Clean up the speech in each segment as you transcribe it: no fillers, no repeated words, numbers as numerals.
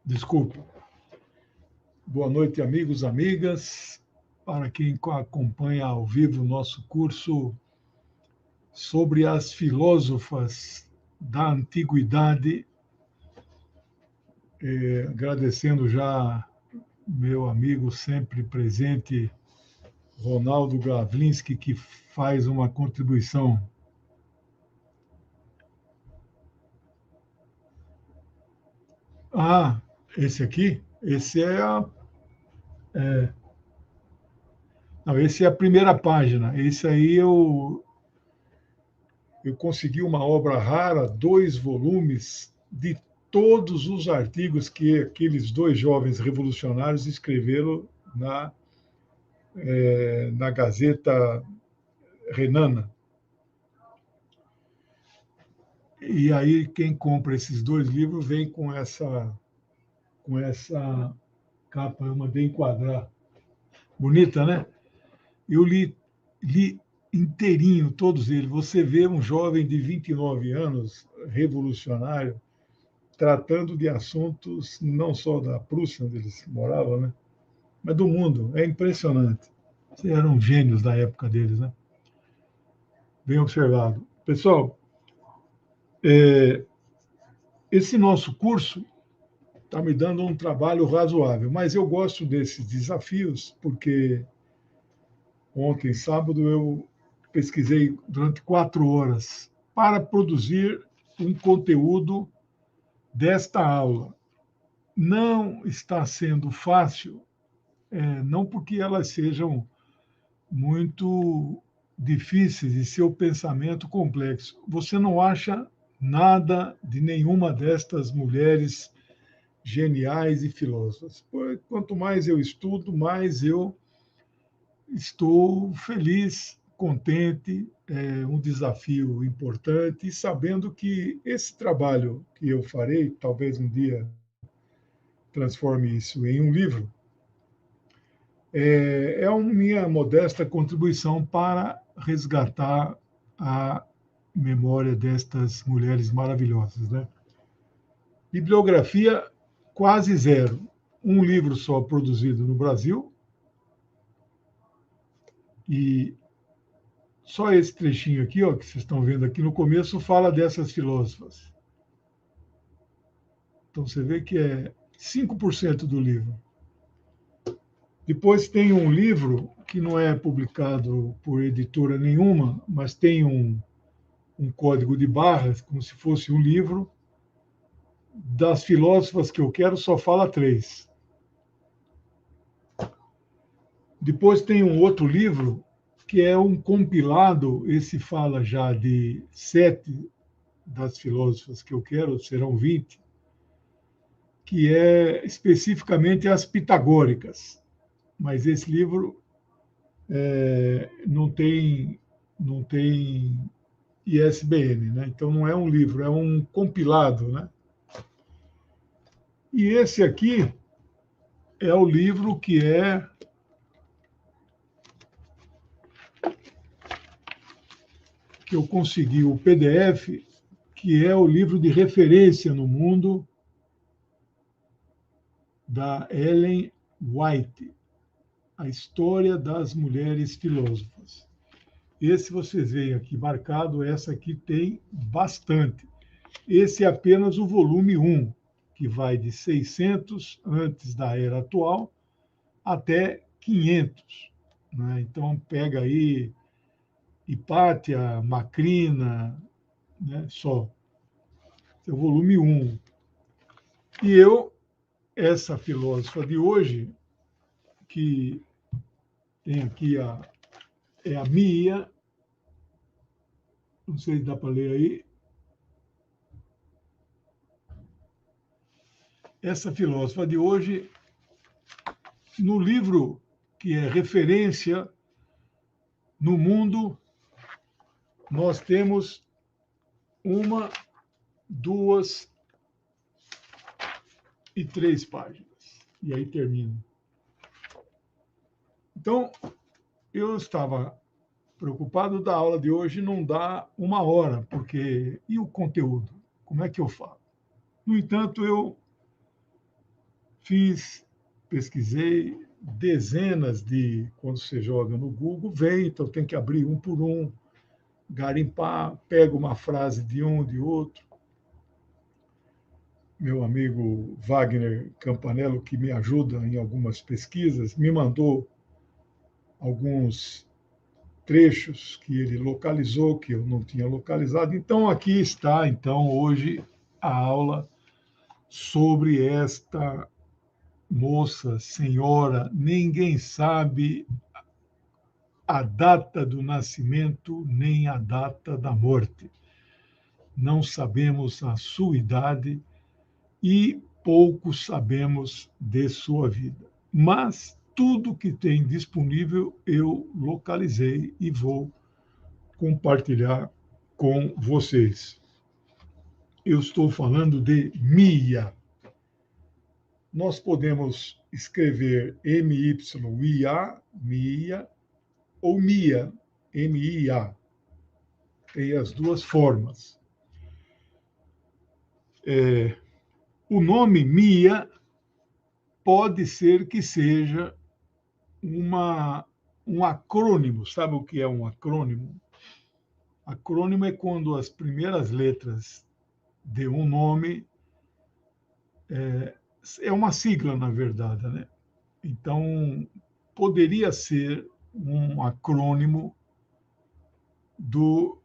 Desculpe. Boa noite, amigos, amigas. Para quem acompanha ao vivo o nosso curso sobre as filósofas da antiguidade, agradecendo já meu amigo sempre presente, Ronaldo Glavlinski, que faz uma contribuição. Ah, esse aqui? Esse Não, esse é a primeira página. Esse aí eu consegui uma obra rara, 2 volumes de todos os artigos que aqueles 2 jovens revolucionários escreveram na Gazeta Renana. E aí quem compra esses 2 livros vem com essa capa, eu mandei enquadrar. Bonita, né? Eu li inteirinho todos eles. Você vê um jovem de 29 anos, revolucionário, tratando de assuntos não só da Prússia, onde eles moravam, né? Mas do mundo. É impressionante. Eram gênios da época deles, né? Bem observado. Pessoal, esse nosso curso está me dando um trabalho razoável, mas eu gosto desses desafios porque ontem, sábado, eu pesquisei durante 4 horas para produzir um conteúdo desta aula. Não está sendo fácil, não porque elas sejam muito difíceis e seu pensamento complexo. Você não acha nada de nenhuma destas mulheres geniais e filósofas. Quanto mais eu estudo, mais eu estou feliz, contente, é um desafio importante, e sabendo que esse trabalho que eu farei, talvez um dia transforme isso em um livro, é a minha modesta contribuição para resgatar a memória destas mulheres maravilhosas, né? Bibliografia quase zero. Um livro só produzido no Brasil, e só esse trechinho aqui, ó, que vocês estão vendo aqui no começo, fala dessas filósofas. Então você vê que é 5% do livro. Depois tem um livro que não é publicado por editora nenhuma, mas tem um código de barras, como se fosse um livro. Das filósofas que eu quero, só fala 3. Depois tem um outro livro, que é um compilado, esse fala já de 7 das filósofas que eu quero, serão 20, que é especificamente as pitagóricas. Mas esse livro não tem ISBN, né? Então não é um livro, é um compilado, né? E esse aqui é o livro que eu consegui o PDF, que é o livro de referência no mundo da Ellen White, A História das Mulheres Filósofas. Esse vocês veem aqui marcado, essa aqui tem bastante. Esse é apenas o volume 1, que vai de 600 antes da era atual até 500. Né? Então, pega aí Hipátia, Macrina, né? Só. Esse é o volume 1. E essa filósofa de hoje, que tem aqui é a Mia, não sei se dá para ler aí. Essa filósofa de hoje, no livro que é referência no mundo, nós temos 1, 2 e 3 páginas. E aí termina. Então, eu estava preocupado da aula de hoje não dar 1 hora, porque... E o conteúdo? Como é que eu falo? No entanto, eu pesquisei dezenas de, quando você joga no Google, vem, então tem que abrir um por um, garimpar, pega uma frase de um, de outro. Meu amigo Wagner Campanello, que me ajuda em algumas pesquisas, me mandou alguns trechos que ele localizou, que eu não tinha localizado. Então, aqui está, então, hoje, a aula sobre esta moça, senhora, ninguém sabe a data do nascimento nem a data da morte. Não sabemos a sua idade e pouco sabemos de sua vida. Mas tudo que tem disponível eu localizei e vou compartilhar com vocês. Eu estou falando de Mia. Nós podemos escrever M-Y-I-A, Mia, ou Mia, M-I-A. Tem as duas formas. O nome Mia pode ser que seja um acrônimo. Sabe o que é um acrônimo? Acrônimo é quando as primeiras letras de um nome é uma sigla, na verdade, né? Então, poderia ser um acrônimo do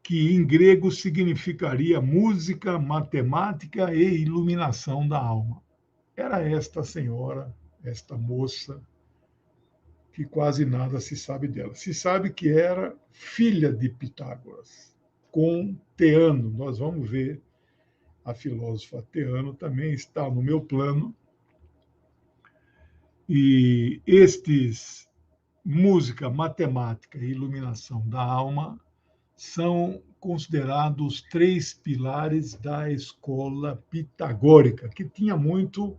que em grego significaria música, matemática e iluminação da alma. Era esta senhora, esta moça, que quase nada se sabe dela. Se sabe que era filha de Pitágoras, com Teano. Nós vamos ver a filósofa Teano também está no meu plano. E estes música, matemática e iluminação da alma são considerados três pilares da escola pitagórica, que tinha muito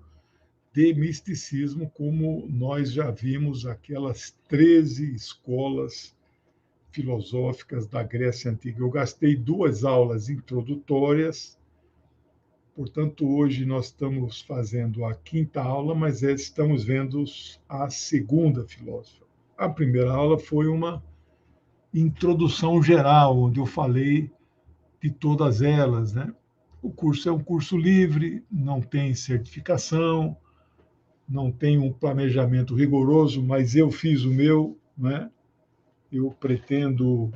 de misticismo, como nós já vimos aquelas 13 escolas filosóficas da Grécia Antiga. Eu gastei 2 aulas introdutórias, portanto, hoje nós estamos fazendo a 5ª aula, mas estamos vendo a segunda filósofa. A primeira aula foi uma introdução geral, onde eu falei de todas elas, né? O curso é um curso livre, não tem certificação, não tem um planejamento rigoroso, mas eu fiz o meu, né? Eu pretendo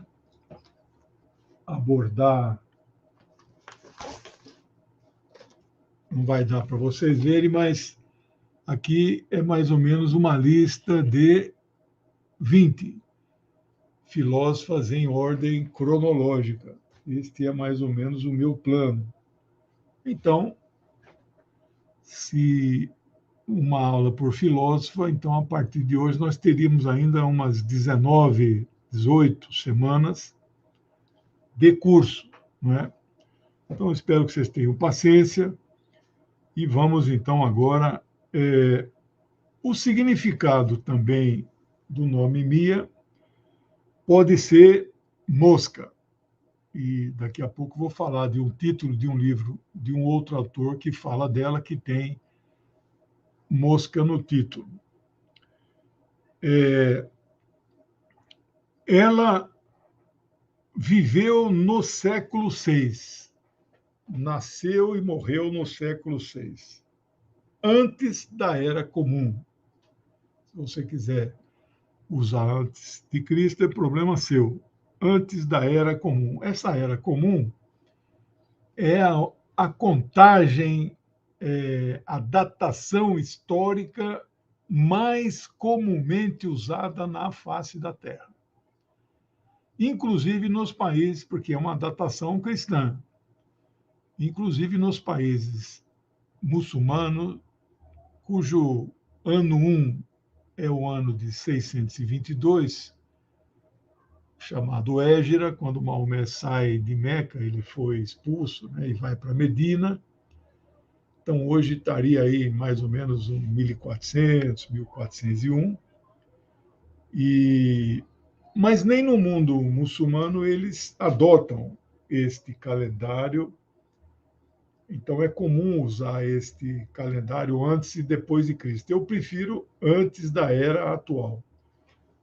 abordar, não vai dar para vocês verem, mas aqui é mais ou menos uma lista de 20 filósofas em ordem cronológica. Este é mais ou menos o meu plano. Então, se uma aula por filósofa, então, a partir de hoje, nós teríamos ainda umas 19, 18 semanas de curso, não é? Então, espero que vocês tenham paciência e vamos, então, agora... o significado também do nome Mia pode ser mosca. E daqui a pouco vou falar de um título de um livro de um outro autor que fala dela, que tem mosca no título. Ela viveu no século VI, nasceu e morreu no século VI, antes da Era Comum. Se você quiser usar antes de Cristo, é problema seu. Antes da Era Comum. Essa Era Comum é a contagem, a datação histórica mais comumente usada na face da Terra. Inclusive nos países, porque é uma datação cristã, inclusive nos países muçulmanos, cujo ano 1 é o ano de 622, chamado Égira, quando Maomé sai de Meca, ele foi expulso, né, e vai para Medina. Então, hoje estaria aí mais ou menos 1400, 1401. Mas nem no mundo muçulmano eles adotam este calendário Então, é comum usar este calendário antes e depois de Cristo. Eu prefiro antes da era atual.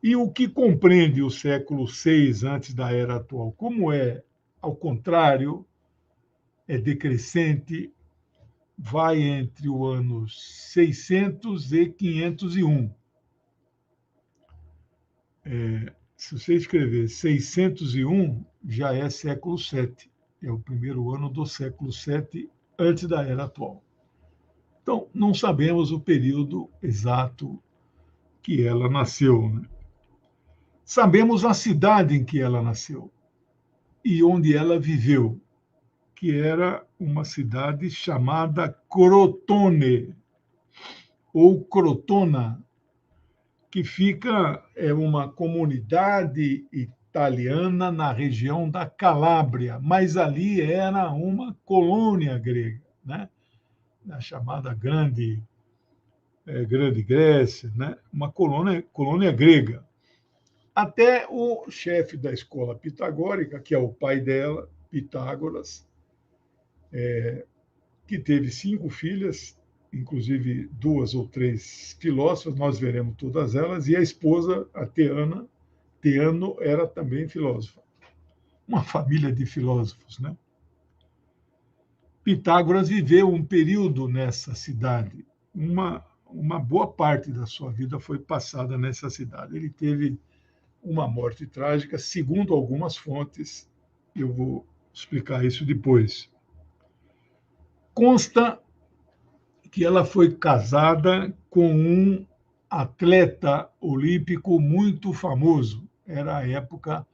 E o que compreende o século VI antes da era atual? Como é, ao contrário, é decrescente, vai entre o ano 600 e 501. Se você escrever 601, já é século VII. É o primeiro ano do século VII antes da era atual. Então, não sabemos o período exato que ela nasceu, né? Sabemos a cidade em que ela nasceu e onde ela viveu, que era uma cidade chamada Crotone, ou Crotona, que fica, é uma comunidade italiana na região da Calábria, mas ali era uma colônia grega, né? A chamada Grande Grécia, né? Uma colônia grega. Até o chefe da escola pitagórica, que é o pai dela, Pitágoras, que teve 5 filhas, inclusive 2 ou 3 filósofas, nós veremos todas elas, e a esposa, a Teano, era também filósofa. Uma família de filósofos, né? Pitágoras viveu um período nessa cidade. Uma boa parte da sua vida foi passada nessa cidade. Ele teve uma morte trágica, segundo algumas fontes. Eu vou explicar isso depois. Consta que ela foi casada com um atleta olímpico muito famoso. Era a época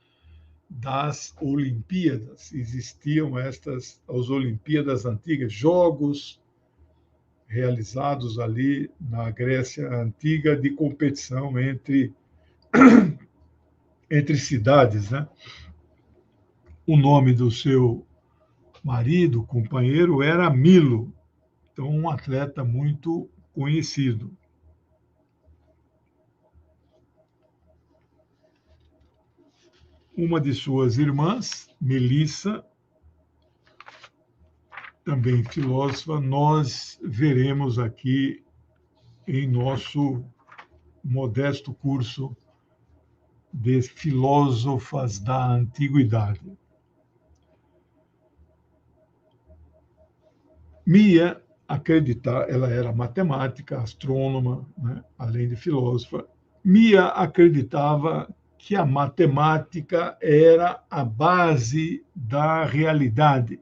das Olimpíadas. Existiam as Olimpíadas antigas, jogos realizados ali na Grécia Antiga de competição entre cidades, né? O nome do seu marido, companheiro, era Milo, então um atleta muito conhecido. Uma de suas irmãs, Melissa, também filósofa, nós veremos aqui em nosso modesto curso de filósofas da antiguidade. Mia ela era matemática, astrônoma, né, além de filósofa. Mia acreditava que a matemática era a base da realidade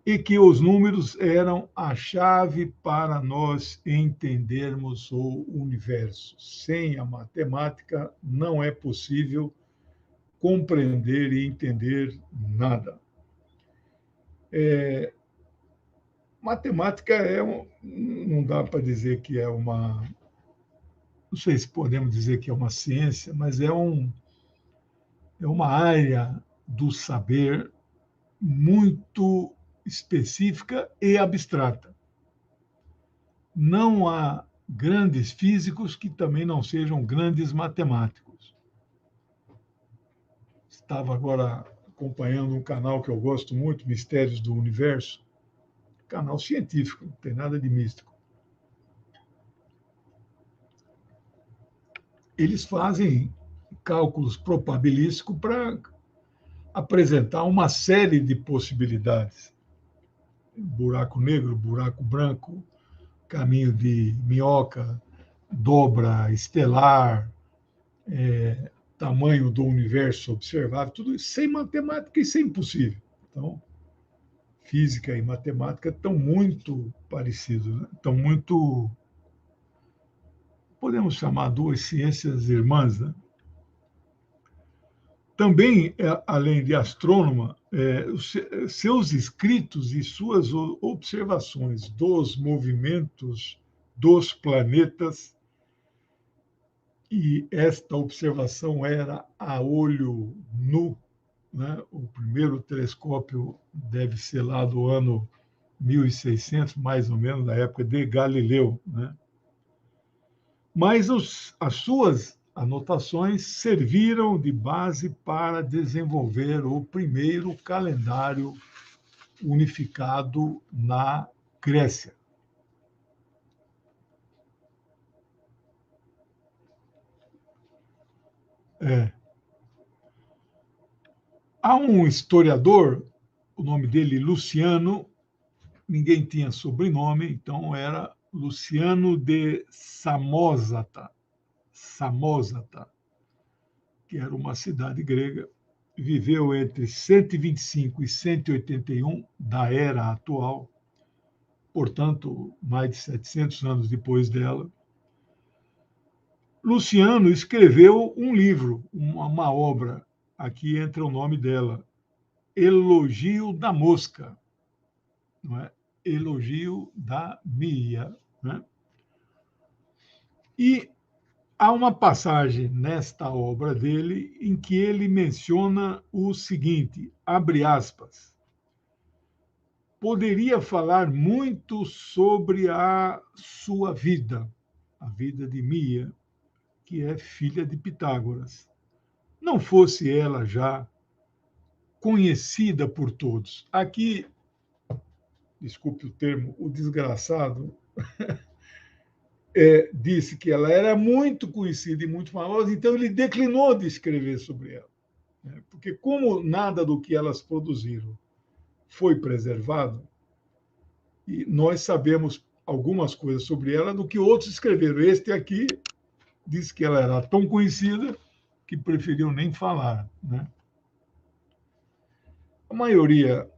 e que os números eram a chave para nós entendermos o universo. Sem a matemática, não é possível compreender e entender nada. Matemática não dá para dizer que é uma, não sei se podemos dizer que é uma ciência, mas é uma área do saber muito específica e abstrata. Não há grandes físicos que também não sejam grandes matemáticos. Estava agora acompanhando um canal que eu gosto muito, Mistérios do Universo, canal científico, não tem nada de místico. Eles fazem cálculos probabilísticos para apresentar uma série de possibilidades. Buraco negro, buraco branco, caminho de minhoca, dobra estelar, tamanho do universo observável, tudo isso sem matemática isso é impossível. Então, física e matemática estão muito parecidos, né? Estão muito, podemos chamar duas ciências irmãs, né? Também, além de astrônoma, seus escritos e suas observações dos movimentos dos planetas, e esta observação era a olho nu, né? O primeiro telescópio deve ser lá do ano 1600, mais ou menos, na época de Galileu, né? Mas as suas anotações serviram de base para desenvolver o primeiro calendário unificado na Grécia. Há um historiador, o nome dele Luciano, ninguém tinha sobrenome, então era Luciano de Samosata, que era uma cidade grega, viveu entre 125 e 181 da era atual, portanto, mais de 700 anos depois dela. Luciano escreveu um livro, uma obra, aqui entra o nome dela, Elogio da Mosca, não é? Elogio da Mia. Né? E há uma passagem nesta obra dele em que ele menciona o seguinte, abre aspas, poderia falar muito sobre a sua vida, a vida de Mia, que é filha de Pitágoras. Não fosse ela já conhecida por todos. Aqui, desculpe o termo, o desgraçado disse que ela era muito conhecida e muito famosa, então ele declinou de escrever sobre ela. Né? Porque como nada do que elas produziram foi preservado, e nós sabemos algumas coisas sobre ela do que outros escreveram. Este aqui disse que ela era tão conhecida que preferiu nem falar. Né? A maioria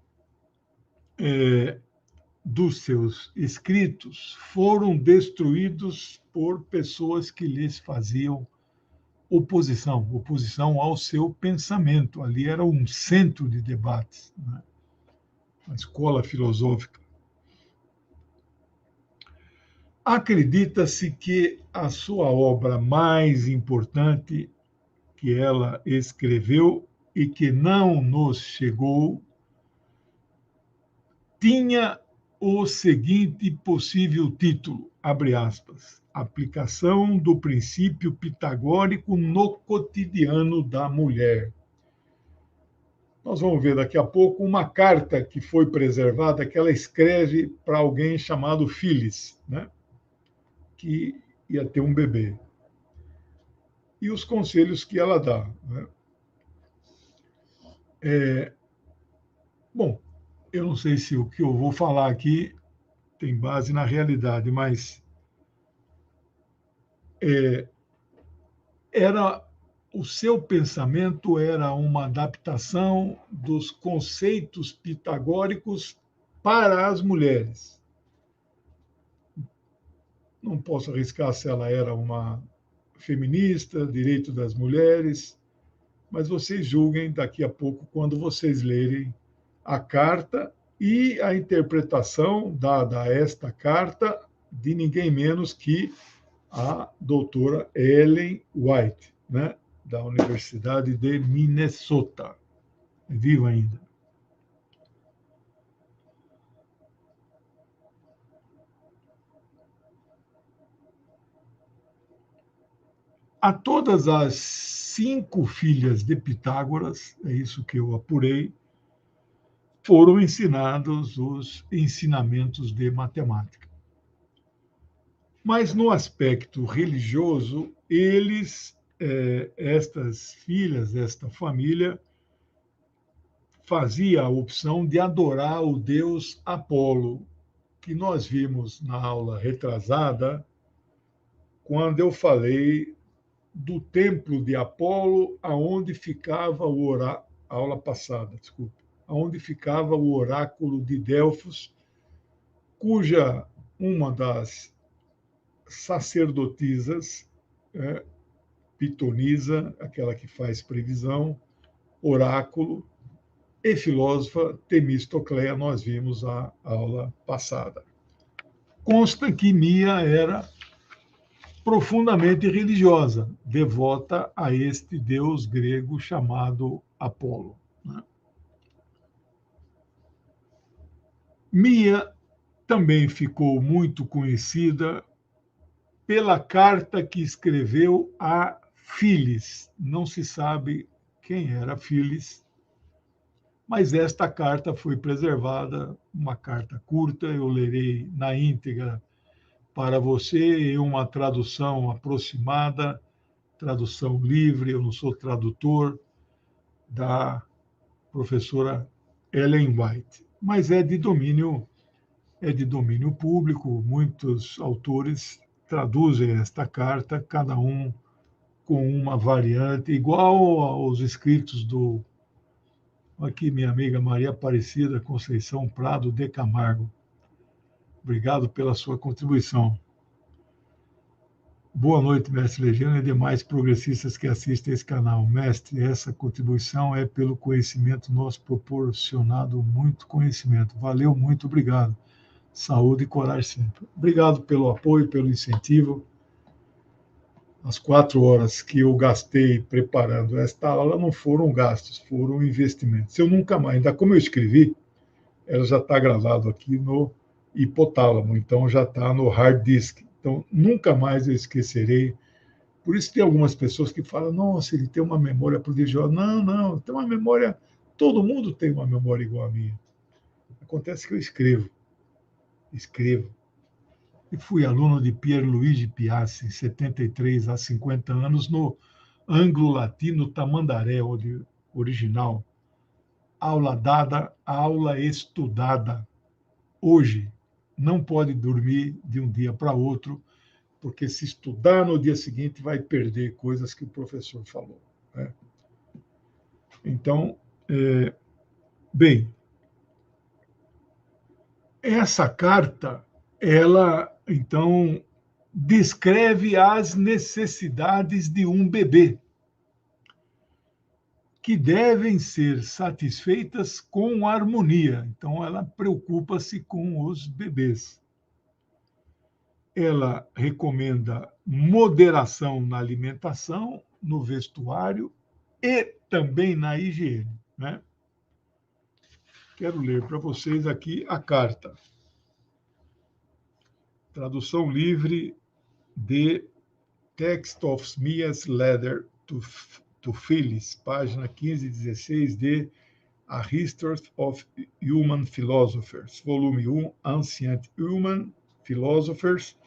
dos seus escritos foram destruídos por pessoas que lhes faziam oposição ao seu pensamento. Ali era um centro de debates, né? Uma escola filosófica. Acredita-se que a sua obra mais importante que ela escreveu e que não nos chegou tinha o seguinte possível título, abre aspas, aplicação do princípio pitagórico no cotidiano da mulher. Nós vamos ver daqui a pouco uma carta que foi preservada, que ela escreve para alguém chamado Phyllis, né? Que ia ter um bebê. E os conselhos que ela dá. Né? Bom, eu não sei se o que eu vou falar aqui tem base na realidade, mas o seu pensamento era uma adaptação dos conceitos pitagóricos para as mulheres. Não posso arriscar se ela era uma feminista, direito das mulheres, mas vocês julguem daqui a pouco quando vocês lerem a carta e a interpretação dada a esta carta de ninguém menos que a doutora Ellen White, né, da Universidade de Minnesota. É viva ainda. A todas as 5 filhas de Pitágoras, é isso que eu apurei, foram ensinados os ensinamentos de matemática. Mas no aspecto religioso, estas filhas desta família, fazia a opção de adorar o deus Apolo, que nós vimos na aula retrasada, quando eu falei do templo de Apolo, aonde ficava o oráculo, aula passada, desculpa, aonde ficava o oráculo de Delfos, cuja uma das sacerdotisas, pitonisa, aquela que faz previsão, oráculo, e filósofa Temistocleia, nós vimos a aula passada. Consta que Mia era profundamente religiosa, devota a este deus grego chamado Apolo. Né? Mia também ficou muito conhecida pela carta que escreveu a Phyllis. Não se sabe quem era Phyllis, Mas esta carta foi preservada, uma carta curta, eu lerei na íntegra para você, em uma tradução aproximada, tradução livre, eu não sou tradutor, da professora Ellen White. Mas é de domínio público, muitos autores traduzem esta carta, cada um com uma variante, igual aos escritos do, aqui minha amiga Maria Aparecida Conceição Prado de Camargo. Obrigado pela sua contribuição. Boa noite, mestre Legiano e demais progressistas que assistem esse canal. Mestre, essa contribuição é pelo conhecimento nosso proporcionado, muito conhecimento. Valeu, muito obrigado. Saúde e coragem sempre. Obrigado pelo apoio, pelo incentivo. As 4 horas que eu gastei preparando esta aula não foram gastos, foram investimentos. Eu nunca mais, ainda como eu escrevi, ela já está gravado aqui no hipotálamo, então já está no hard disk. Então, nunca mais eu esquecerei. Por isso tem algumas pessoas que falam, nossa, ele tem uma memória prodigiosa. Não, não, tem uma memória, todo mundo tem uma memória igual a minha. Acontece que eu escrevo. E fui aluno de Pierluigi Piazzi, 73 a 50 anos, no Anglo-Latino Tamandaré, original. Aula dada, aula estudada. Hoje, não pode dormir de um dia para outro, porque se estudar no dia seguinte vai perder coisas que o professor falou, né? Então, bem, essa carta, ela, então, descreve as necessidades de um bebê, que devem ser satisfeitas com harmonia. Então, ela preocupa-se com os bebês. Ela recomenda moderação na alimentação, no vestuário e também na higiene, né? Quero ler para vocês aqui a carta. Tradução livre de Text of Smia's Letter to Phyllis, página 15 e 16 de A History of Human Philosophers, volume 1, Ancient Human Philosophers,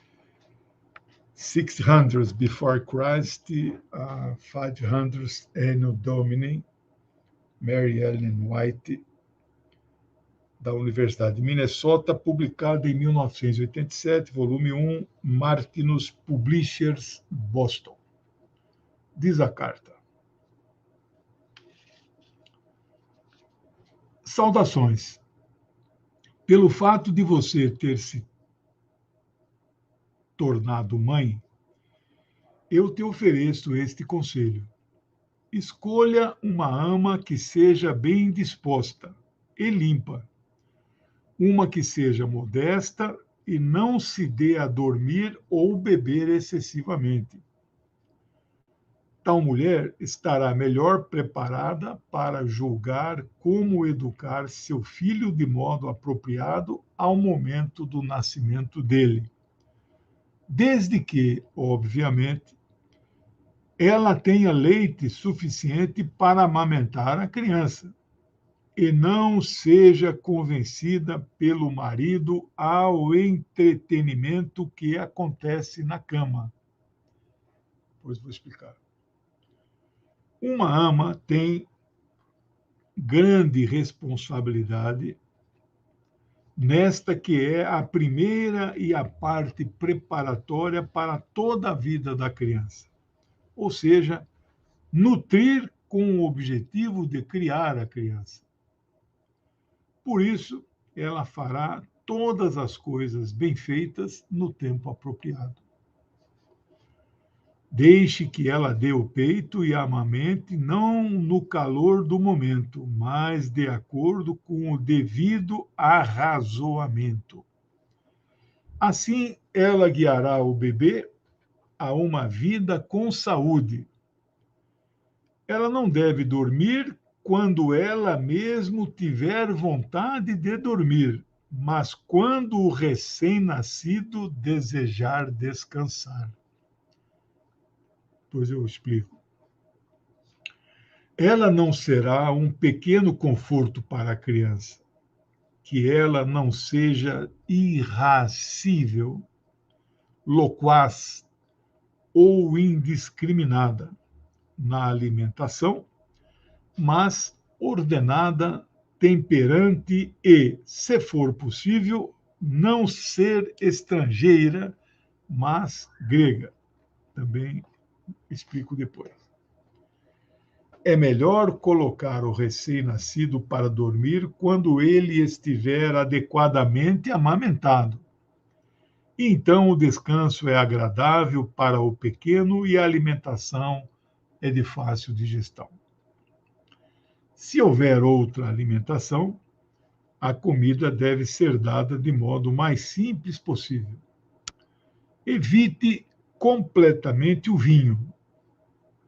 600 before Christ, 500 Anno Domini, Mary Ellen White, da Universidade de Minnesota, publicada em 1987, volume 1, Martinus Publishers, Boston. Diz a carta. Saudações. Pelo fato de você ter se tornado mãe, eu te ofereço este conselho. Escolha uma ama que seja bem disposta e limpa, uma que seja modesta e não se dê a dormir ou beber excessivamente. Tal mulher estará melhor preparada para julgar como educar seu filho de modo apropriado ao momento do nascimento dele, desde que, obviamente, ela tenha leite suficiente para amamentar a criança e não seja convencida pelo marido ao entretenimento que acontece na cama. Pois vou explicar. Uma ama tem grande responsabilidade nesta que é a primeira e a parte preparatória para toda a vida da criança. Ou seja, nutrir com o objetivo de criar a criança. Por isso, ela fará todas as coisas bem feitas no tempo apropriado. Deixe que ela dê o peito e amamente, não no calor do momento, mas de acordo com o devido arrazoamento. Assim, ela guiará o bebê a uma vida com saúde. Ela não deve dormir quando ela mesmo tiver vontade de dormir, mas quando o recém-nascido desejar descansar. Pois eu explico. ela não será um pequeno conforto para a criança, que ela não seja irracível, loquaz ou indiscriminada na alimentação, mas ordenada, temperante e, se for possível, não ser estrangeira, mas grega. Também explico depois. É melhor colocar o recém-nascido para dormir quando ele estiver adequadamente amamentado. Então, o descanso é agradável para o pequeno e a alimentação é de fácil digestão. Se houver outra alimentação, a comida deve ser dada de modo mais simples possível. Evite completamente o vinho,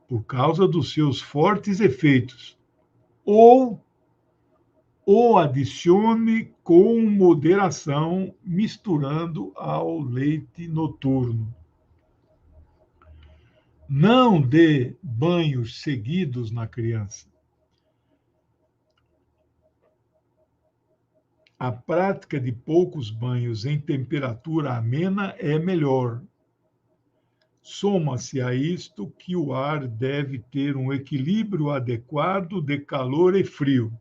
por causa dos seus fortes efeitos, ou o adicione com moderação, misturando ao leite noturno. Não dê banhos seguidos na criança. A prática de poucos banhos em temperatura amena é melhor. Soma-se a isto que o ar deve ter um equilíbrio adequado de calor e frio,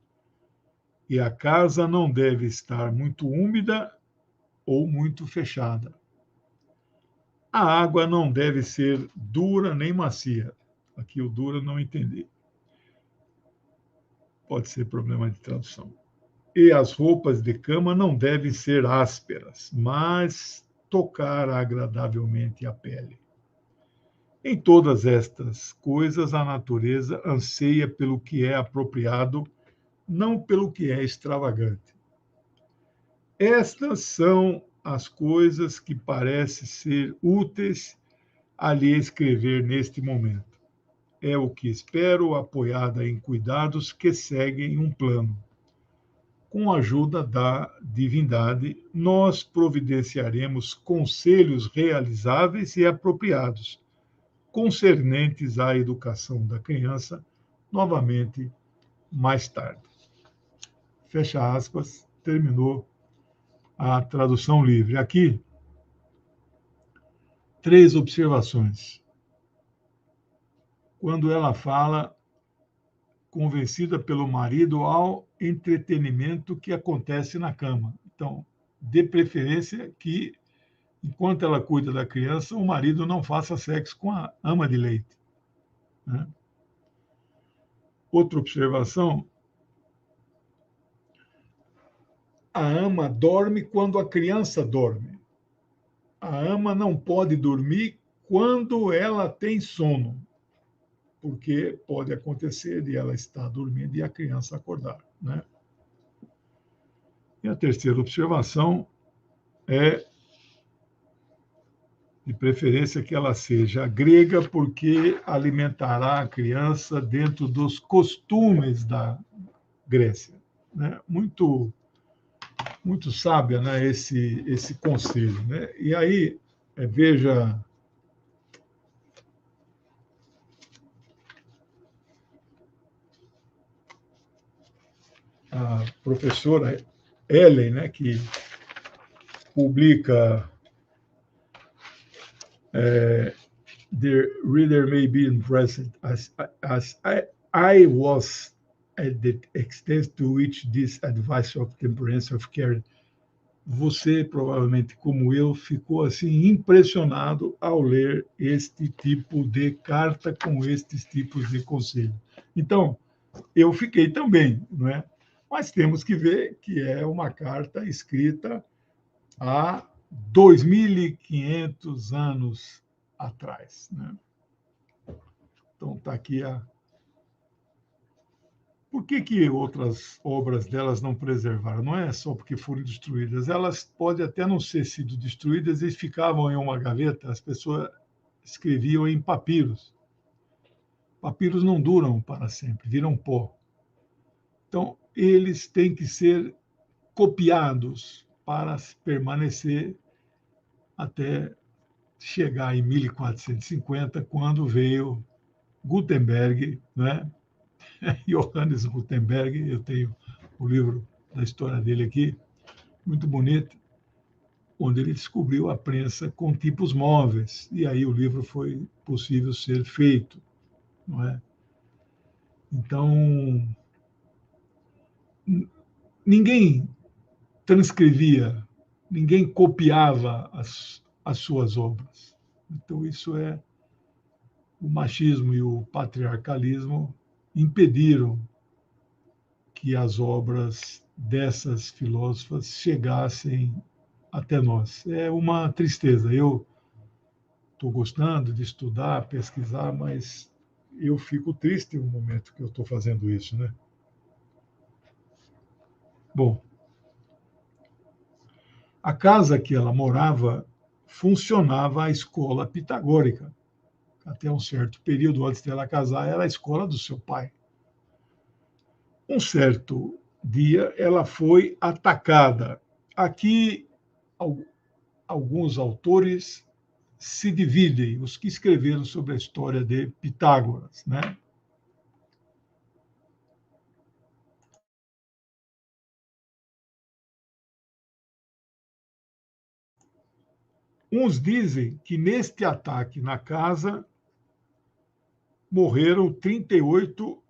e a casa não deve estar muito úmida ou muito fechada. A água não deve ser dura nem macia. Aqui o dura não entendi. Pode ser problema de tradução. E as roupas de cama não devem ser ásperas, mas tocar agradavelmente a pele. Em todas estas coisas, a natureza anseia pelo que é apropriado, não pelo que é extravagante. Estas são as coisas que parecem ser úteis a lhe escrever neste momento. É o que espero, apoiada em cuidados que seguem um plano. Com a ajuda da divindade, nós providenciaremos conselhos realizáveis e apropriados, concernentes à educação da criança, novamente mais tarde. Fecha aspas, terminou a tradução livre. Aqui, 3 observações. Quando ela fala convencida pelo marido ao entretenimento que acontece na cama. Então, de preferência que, enquanto ela cuida da criança, o marido não faça sexo com a ama de leite. Né? Outra observação: a ama dorme quando a criança dorme. A ama não pode dormir quando ela tem sono, porque pode acontecer de ela estar dormindo e a criança acordar. Né? E a terceira observação é, de preferência, que ela seja grega, porque alimentará a criança dentro dos costumes da Grécia. Né? Muito sábia, né, esse conselho. Né? E aí, veja a professora Ellen, né, que publica The reader may be impressed as I was at the extent to which this advice of temperance of care. Você, provavelmente, como eu, ficou assim impressionado ao ler este tipo de carta com estes tipos de conselho. Então, eu fiquei também, não é? Mas temos que ver que é uma carta escrita há 2.500 anos atrás. Né? Então, está aqui a. Por que outras obras delas não preservaram? Não é só porque foram destruídas. Elas podem até não ter sido destruídas e ficavam em uma gaveta, as pessoas escreviam em papiros. Papiros não duram para sempre, viram pó. Então, eles têm que ser copiados para permanecer até chegar em 1450, quando veio Gutenberg, né? Johannes Gutenberg, eu tenho o livro da história dele aqui, muito bonito, onde ele descobriu a prensa com tipos móveis, e aí o livro foi possível ser feito, não é? Então, ninguém transcrevia, ninguém copiava as suas obras. Então, isso é o machismo e o patriarcalismo impediram que as obras dessas filósofas chegassem até nós. É uma tristeza. Eu estou gostando de estudar, pesquisar, mas eu fico triste no momento que eu estou fazendo isso, né? Bom, a casa que ela morava funcionava a escola pitagórica. Até um certo período antes dela casar, era a escola do seu pai. Um certo dia, ela foi atacada. Aqui, alguns autores se dividem, os que escreveram sobre a história de Pitágoras, né? Uns dizem que neste ataque na casa morreram 38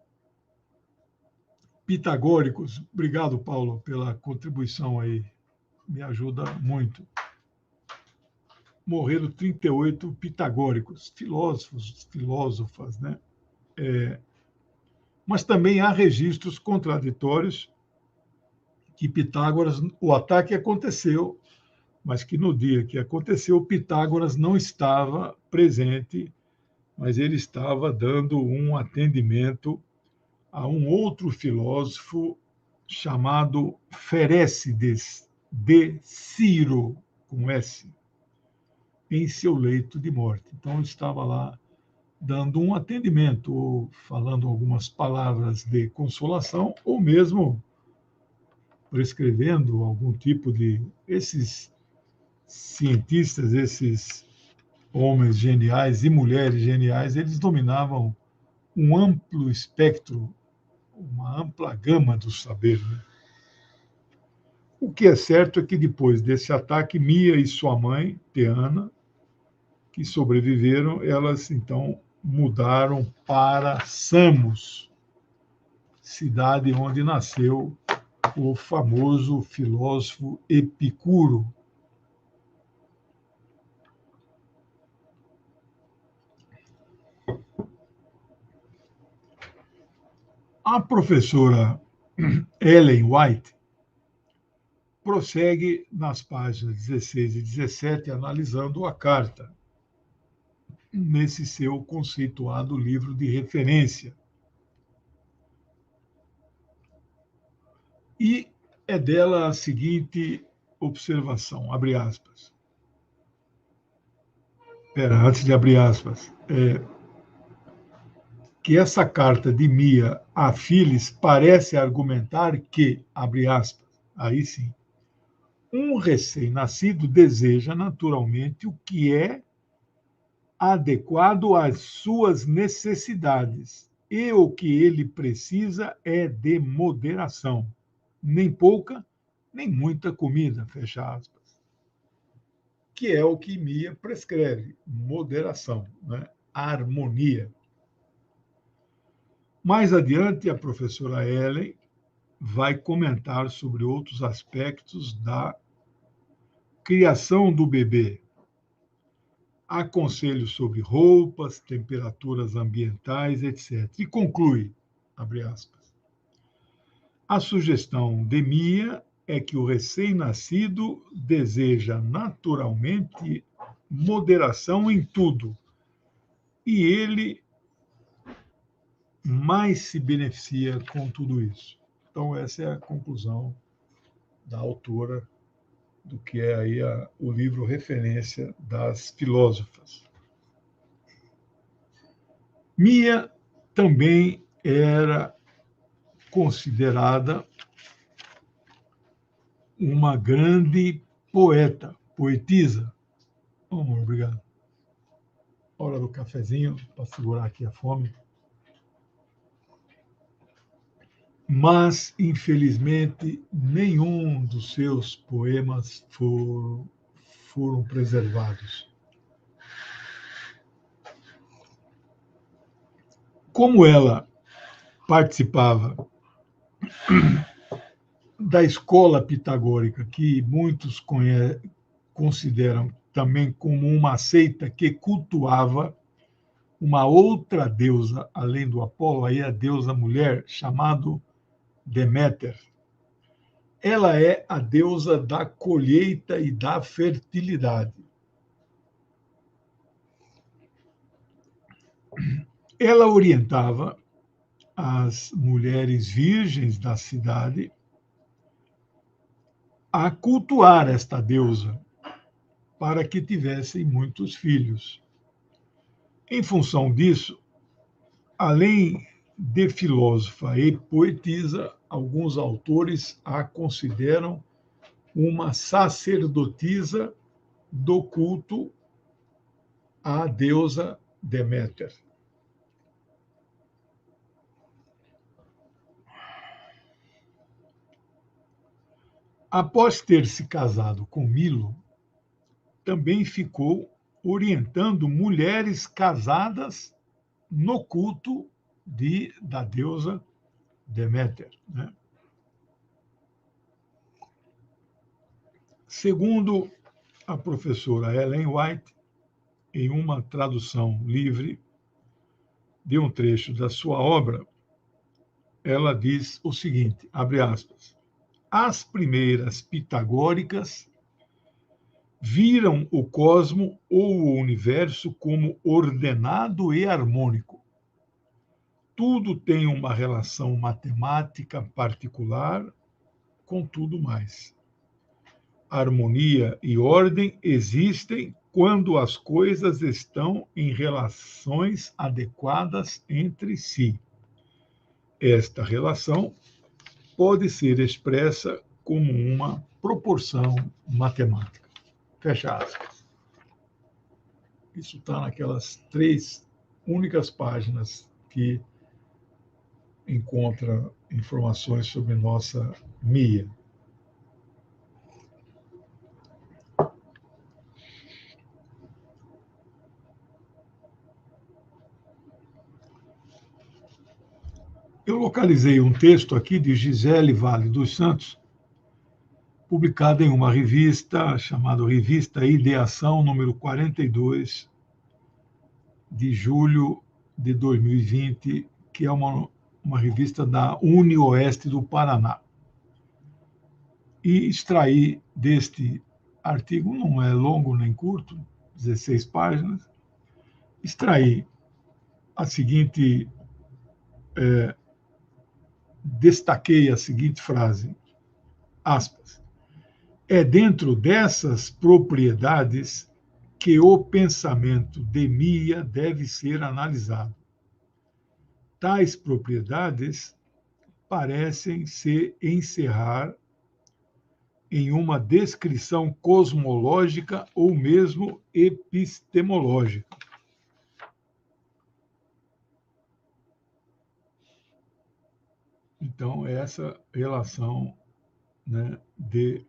pitagóricos. Obrigado, Paulo, pela contribuição aí. Me ajuda muito. Morreram 38 pitagóricos, filósofos, filósofas, né? Mas também há registros contraditórios que Pitágoras, o ataque aconteceu, mas que no dia que aconteceu, Pitágoras não estava presente, mas ele estava dando um atendimento a um outro filósofo chamado Ferécides de Ciro, com S, em seu leito de morte. Então, ele estava lá dando um atendimento, ou falando algumas palavras de consolação, ou mesmo prescrevendo algum tipo de. Esses cientistas, esses homens geniais e mulheres geniais, eles dominavam um amplo espectro, uma ampla gama do saber, né? O que é certo é que depois desse ataque, Mia e sua mãe, Teana, que sobreviveram, elas então mudaram para Samos, cidade onde nasceu o famoso filósofo Epicuro. A professora Ellen White prossegue nas páginas 16 e 17, analisando a carta, nesse seu conceituado livro de referência. E é dela a seguinte observação, abre aspas. Espera, antes de abrir aspas, que essa carta de Mia a Phyllis parece argumentar que, abre aspas, aí sim, um recém-nascido deseja naturalmente o que é adequado às suas necessidades, e o que ele precisa é de moderação, nem pouca, nem muita comida, fecha aspas. Que é o que Mia prescreve, moderação, né? Harmonia. Mais adiante, a professora Ellen vai comentar sobre outros aspectos da criação do bebê. Há conselhos sobre roupas, temperaturas ambientais, etc. E conclui, abre aspas, a sugestão de Mia é que o recém-nascido deseja naturalmente moderação em tudo, e ele mais se beneficia com tudo isso. Então, essa é a conclusão da autora do que é aí o livro referência das filósofas. Mia também era considerada uma grande poeta, poetisa. Oh, obrigado. Hora do cafezinho, para segurar aqui a fome. mas, infelizmente, nenhum dos seus poemas foram preservados. Como ela participava da escola pitagórica, que muitos consideram também como uma seita que cultuava uma outra deusa, além do Apolo, aí a deusa mulher, chamada Deméter. Ela é a deusa da colheita e da fertilidade. Ela orientava as mulheres virgens da cidade a cultuar esta deusa para que tivessem muitos filhos. Em função disso, além de filósofa e poetisa, alguns autores a consideram uma sacerdotisa do culto à deusa Deméter. Após ter se casado com Milo, também ficou orientando mulheres casadas no culto da deusa Deméter. Né? Segundo a professora Ellen White, em uma tradução livre de um trecho da sua obra, ela diz o seguinte, abre aspas, as primeiras pitagóricas viram o cosmo ou o universo como ordenado e harmônico. Tudo tem uma relação matemática particular com tudo mais. Harmonia e ordem existem quando as coisas estão em relações adequadas entre si. Esta relação pode ser expressa como uma proporção matemática. Fecha aspas. Isso está naquelas 3 únicas páginas que encontra informações sobre nossa Mia. Eu localizei um texto aqui de Gisele Vale dos Santos, publicado em uma revista chamada Revista Ideação, número 42, de julho de 2020, que é uma revista da UniOeste do Paraná. E extraí deste artigo, não é longo nem curto, 16 páginas, extraí a seguinte, destaquei a seguinte frase, aspas, é dentro dessas propriedades que o pensamento de Mia deve ser analisado. Tais propriedades parecem se encerrar em uma descrição cosmológica ou mesmo epistemológica. Então, essa relação, né, de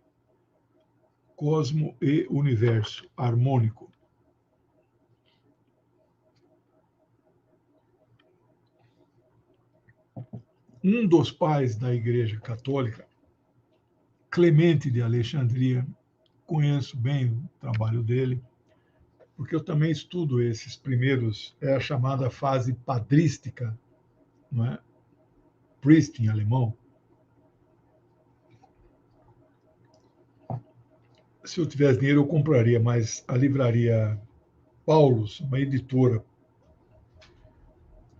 cosmo e universo harmônico. Um dos pais da Igreja Católica, Clemente de Alexandria, conheço bem o trabalho dele, porque eu também estudo esses primeiros, é a chamada fase patrística, não é? Priest em alemão. Se eu tivesse dinheiro, eu compraria, mas a livraria Paulus, uma editora,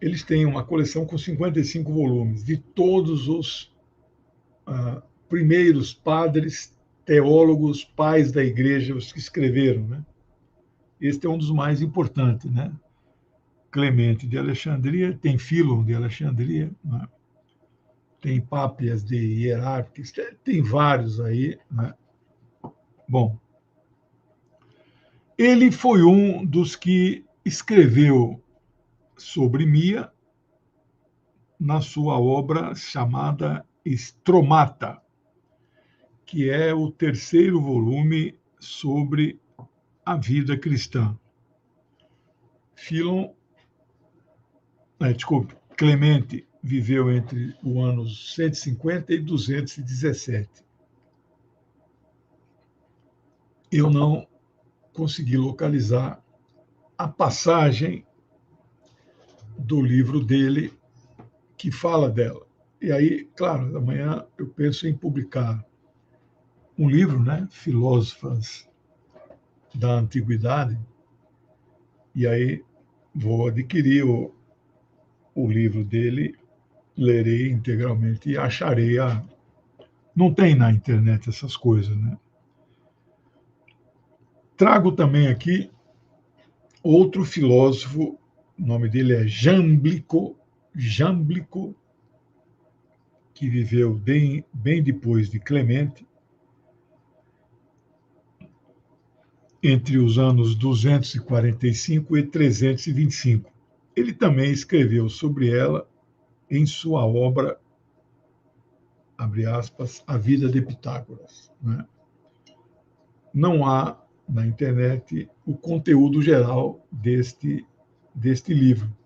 eles têm uma coleção com 55 volumes de todos os primeiros padres, teólogos, pais da igreja, os que escreveram, né? Este é um dos mais importantes, né? Clemente de Alexandria, tem Fílon de Alexandria, né? Tem Pápias de Hierarques, tem vários aí, né? Bom, ele foi um dos que escreveu sobre Mia, na sua obra chamada Stromata, que é o terceiro volume sobre a vida cristã. Clemente viveu entre os anos 150 e 217. Eu não consegui localizar a passagem do livro dele que fala dela. E aí, claro, amanhã eu penso em publicar um livro, né, Filósofas da Antiguidade, e aí vou adquirir o livro dele, lerei integralmente e acharei a... Não tem na internet essas coisas, né? Trago também aqui outro filósofo, o nome dele é Jamblico, que viveu bem depois de Clemente, entre os anos 245 e 325. Ele também escreveu sobre ela em sua obra, abre aspas, A Vida de Pitágoras. Né? Não há na internet o conteúdo geral deste livro,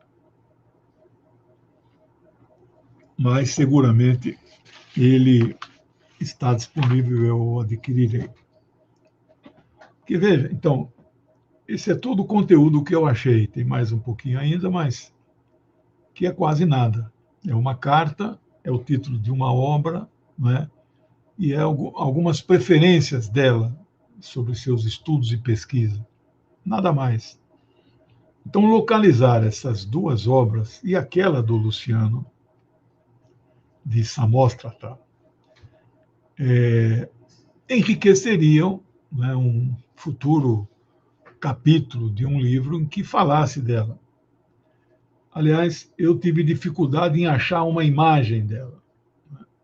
mas seguramente ele está disponível, eu adquirirei. Que veja, então, esse é todo o conteúdo que eu achei. Tem mais um pouquinho ainda, mas que é quase nada. É uma carta, é o título de uma obra, né? E é algumas preferências dela sobre seus estudos e pesquisa. Nada mais. Então, localizar essas duas obras e aquela do Luciano, de Samóstrata, enriqueceriam, né, um futuro capítulo de um livro em que falasse dela. Aliás, eu tive dificuldade em achar uma imagem dela.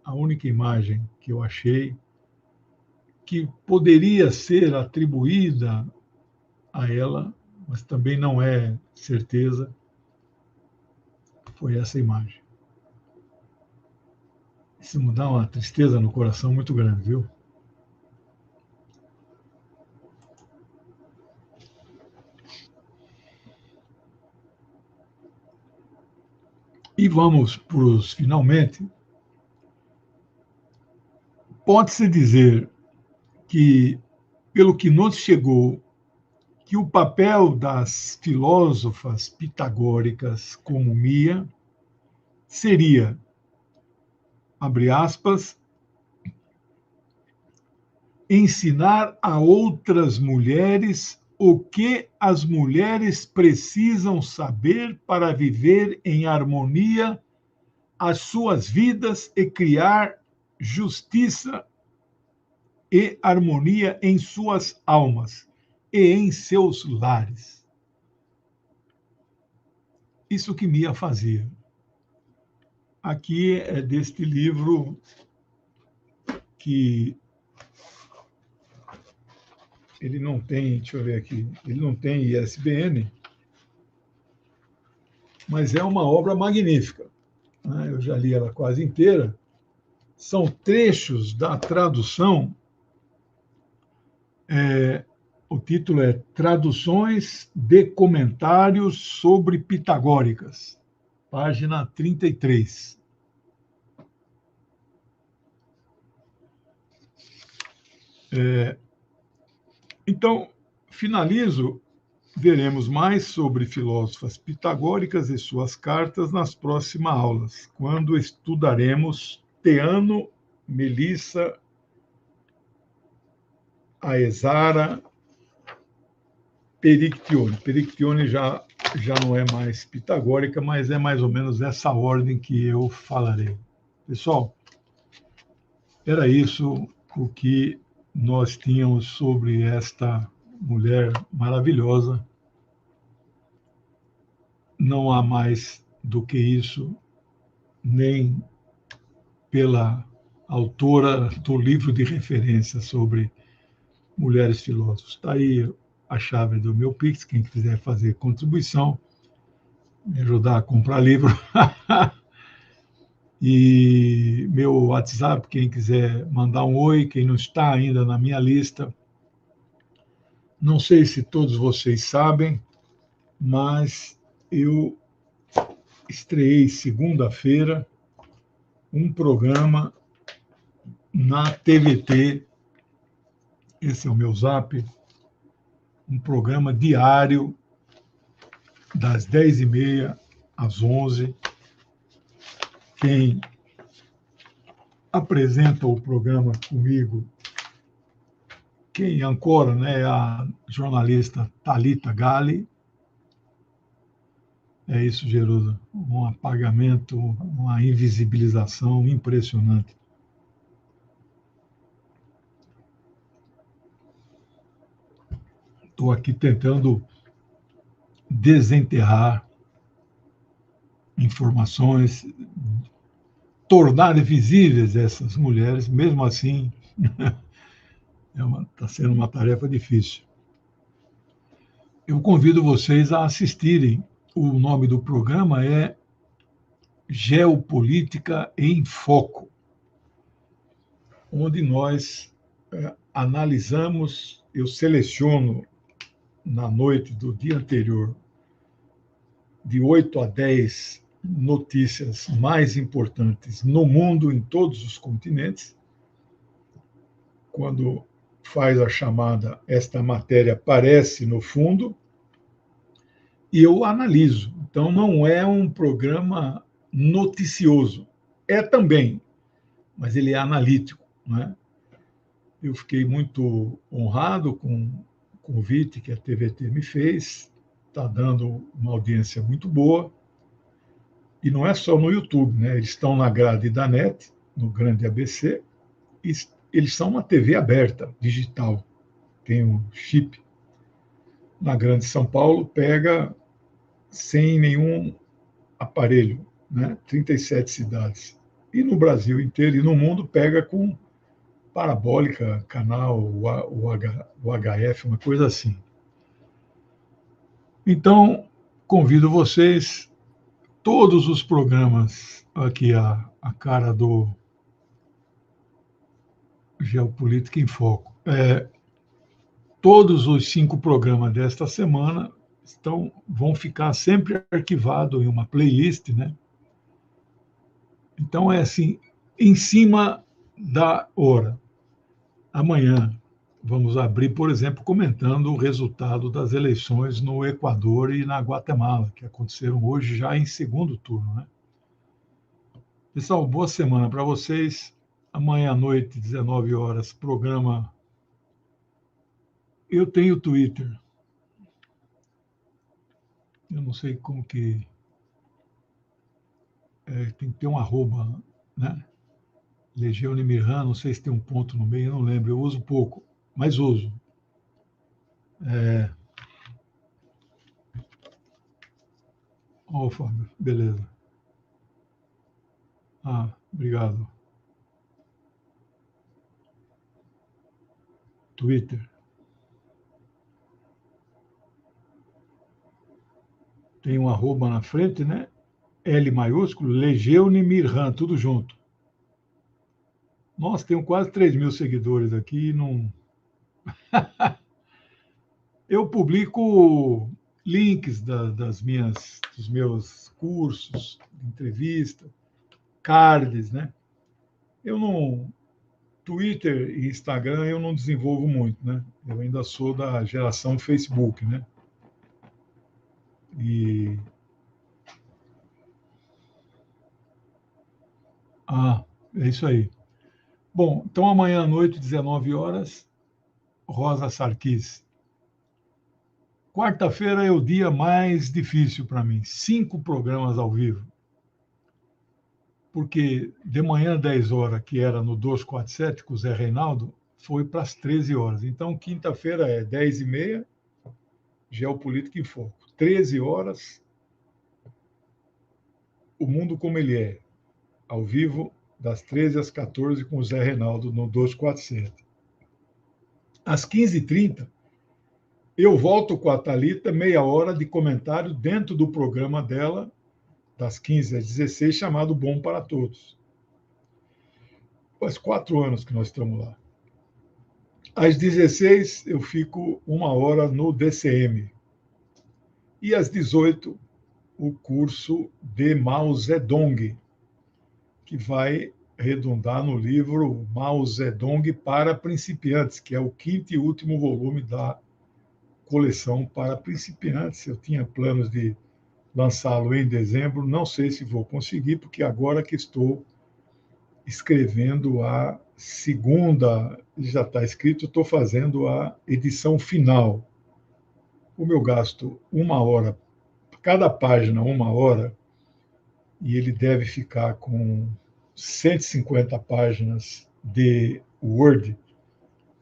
A única imagem que eu achei que poderia ser atribuída a ela, mas também não é certeza, foi essa imagem. Isso me dá uma tristeza no coração muito grande, viu? E vamos para os finalmente. Pode-se dizer que, pelo que nos chegou, que o papel das filósofas pitagóricas como Mia seria, abre aspas, ensinar a outras mulheres o que as mulheres precisam saber para viver em harmonia as suas vidas e criar justiça e harmonia em suas almas e em seus lares. Isso que Mia fazia. Aqui é deste livro que ele não tem, deixa eu ver aqui, ele não tem ISBN, mas é uma obra magnífica. Eu já li ela quase inteira. São trechos da tradução. O título é Traduções de Comentários sobre Pitagóricas, página 33. Então, finalizo. Veremos mais sobre filósofas pitagóricas e suas cartas nas próximas aulas, quando estudaremos Teano, Melissa, Aesara, Perictione. Perictione já não é mais pitagórica, mas é mais ou menos essa ordem que eu falarei. Pessoal, era isso o que nós tínhamos sobre esta mulher maravilhosa. Não há mais do que isso, nem pela autora do livro de referência sobre mulheres filósofas. Está aí a chave do meu Pix, quem quiser fazer contribuição, me ajudar a comprar livro. E meu WhatsApp, quem quiser mandar um oi, quem não está ainda na minha lista, não sei se todos vocês sabem, mas eu estreiei segunda-feira um programa na TVT, esse é o meu Zap, um programa diário das 10h30 às 11h. Quem apresenta o programa comigo, quem ancora, né, é a jornalista Thalita Galli. É isso, Gerudo, um apagamento, uma invisibilização impressionante. Estou aqui tentando desenterrar informações, tornar visíveis essas mulheres, mesmo assim, está sendo uma tarefa difícil. Eu convido vocês a assistirem. O nome do programa é Geopolítica em Foco, onde nós analisamos, eu seleciono na noite do dia anterior, de 8 a 10 notícias mais importantes no mundo, em todos os continentes. Quando faz a chamada, esta matéria aparece no fundo, e eu analiso. Então, não é um programa noticioso. É também, mas ele é analítico, né? Eu fiquei muito honrado com o convite que a TVT me fez, está dando uma audiência muito boa, e não é só no YouTube, né? Eles estão na grade da NET, no Grande ABC, e eles são uma TV aberta, digital, tem um chip. Na Grande São Paulo, pega sem nenhum aparelho, né? 37 cidades. E no Brasil inteiro e no mundo pega com parabólica, canal UHF, uma coisa assim. Então, convido vocês, todos os programas, aqui a cara do Geopolítica em Foco. Todos os 5 programas desta semana vão ficar sempre arquivados em uma playlist, né? Então, é assim, em cima da hora. Amanhã vamos abrir, por exemplo, comentando o resultado das eleições no Equador e na Guatemala, que aconteceram hoje já em segundo turno, né? Pessoal, boa semana para vocês. Amanhã à noite, 19 horas, programa. Eu tenho Twitter. Eu não sei como que... tem que ter um arroba, né? Legião Nimirhan, não sei se tem um ponto no meio, eu não lembro. Eu uso pouco, mas uso. Fábio, beleza. Obrigado. Twitter. Tem um arroba na frente, né? L maiúsculo, Legeune Mirhan, tudo junto. Nossa, tenho quase 3.000 seguidores aqui. Não... Eu publico links dos meus cursos, entrevista, cards, né? Eu não... Twitter e Instagram eu não desenvolvo muito, né? Eu ainda sou da geração Facebook, né? E... é isso aí. Bom, então amanhã à noite, 19 horas, Rosa Sarkis. Quarta-feira é o dia mais difícil para mim. 5 programas ao vivo. Porque de manhã, 10 horas, que era no 247 com o Zé Reinaldo, foi para as 13 horas. Então, quinta-feira é 10h30, Geopolítica em Foco. 13 horas, O Mundo Como Ele É, ao vivo, das 13 às 14 com o Zé Reinaldo no 247. Às 15h30, eu volto com a Thalita, meia hora de comentário dentro do programa dela, das 15 às 16, chamado Bom para Todos. Faz 4 anos que nós estamos lá. Às 16, eu fico 1 hora no DCM. E às 18, o curso de Mao Zedong, que vai redundar no livro Mao Zedong para Principiantes, que é o 5º e último volume da coleção para principiantes. Eu tinha planos de lançá-lo em dezembro, não sei se vou conseguir, porque agora que estou escrevendo a segunda, já está escrito, estou fazendo a edição final. Como eu gasto 1 hora, cada página 1 hora, e ele deve ficar com 150 páginas de Word,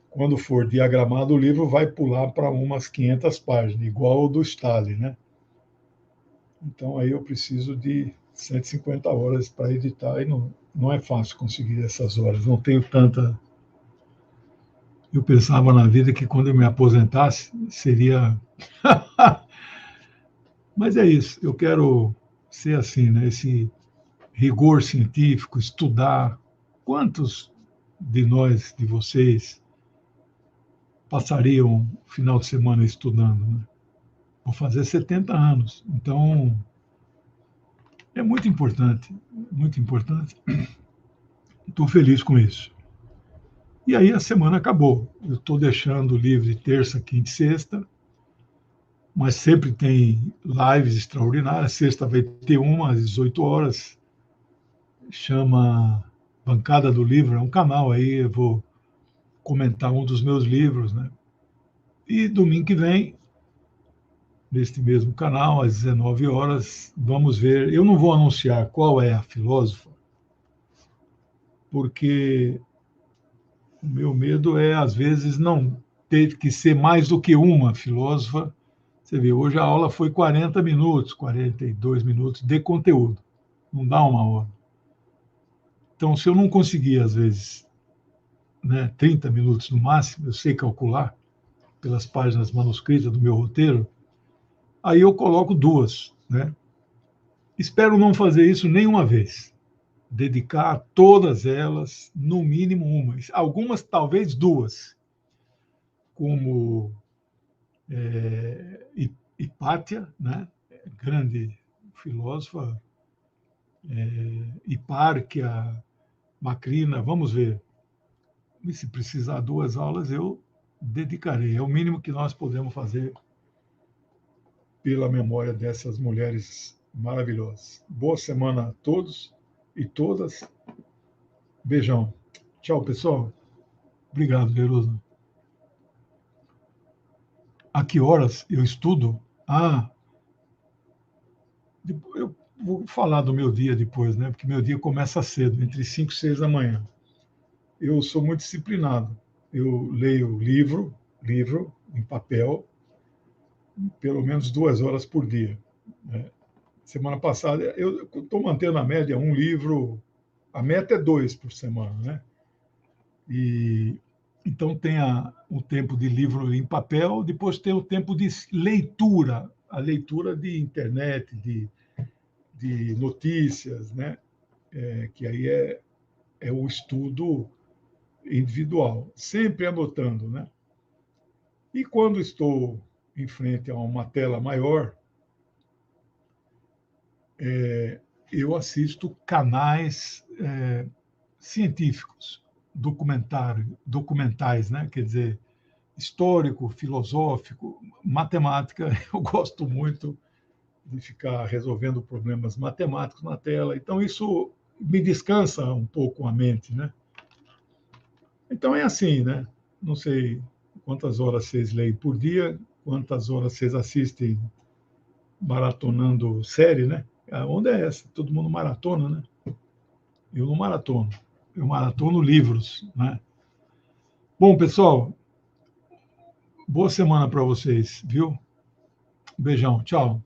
quando for diagramado o livro, vai pular para umas 500 páginas, igual o do Stalin, né? Então, aí eu preciso de 150 horas para editar, e não é fácil conseguir essas horas, não tenho tanta... Eu pensava na vida que quando eu me aposentasse, seria... Mas é isso, eu quero ser assim, né? Esse rigor científico, estudar. Quantos de nós, de vocês, passariam o final de semana estudando, né? Vou fazer 70 anos. Então, é muito importante, muito importante. Estou feliz com isso. E aí a semana acabou. Eu estou deixando livre terça, quinta e sexta, mas sempre tem lives extraordinárias. Sexta vai ter uma às 18 horas, chama Bancada do Livro, é um canal aí, eu vou comentar um dos meus livros, né? E domingo que vem, neste mesmo canal, às 19 horas, vamos ver. Eu não vou anunciar qual é a filósofa, porque o meu medo é, às vezes, não ter que ser mais do que uma filósofa. Você vê, hoje a aula foi 40 minutos, 42 minutos de conteúdo, não dá 1 hora. Então, se eu não conseguir, às vezes, né, 30 minutos no máximo, eu sei calcular, pelas páginas manuscritas do meu roteiro, aí eu coloco 2, né? Espero não fazer isso nenhuma vez. Dedicar todas elas, no mínimo uma. Algumas, talvez 2, como Hipátia, né? Grande filósofa, Hipárquia, Macrina, vamos ver. E se precisar 2 aulas, eu dedicarei. É o mínimo que nós podemos fazer pela memória dessas mulheres maravilhosas. Boa semana a todos e todas. Beijão. Tchau, pessoal. Obrigado, Verusa. A que horas eu estudo? Eu vou falar do meu dia depois, né? Porque meu dia começa cedo, entre 5 e 6 da manhã. Eu sou muito disciplinado. Eu leio livro em papel, pelo menos 2 horas por dia, né? Semana passada, eu estou mantendo a média um livro, a meta é 2 por semana, né? E então tem o tempo de livro em papel, depois tem o tempo de leitura, a leitura de internet, de notícias, né? Que aí é o estudo individual, sempre anotando, né? E quando estou em frente a uma tela maior, eu assisto canais científicos, documentais, né? Quer dizer, histórico, filosófico, matemática. Eu gosto muito de ficar resolvendo problemas matemáticos na tela. Então, isso me descansa um pouco a mente, né? Então, é assim, né? Não sei quantas horas vocês leem por dia, quantas horas vocês assistem maratonando série, né? A onda é essa, todo mundo maratona, né? Eu não maratono, eu maratono livros, né? Bom, pessoal, boa semana para vocês, viu? Beijão, tchau.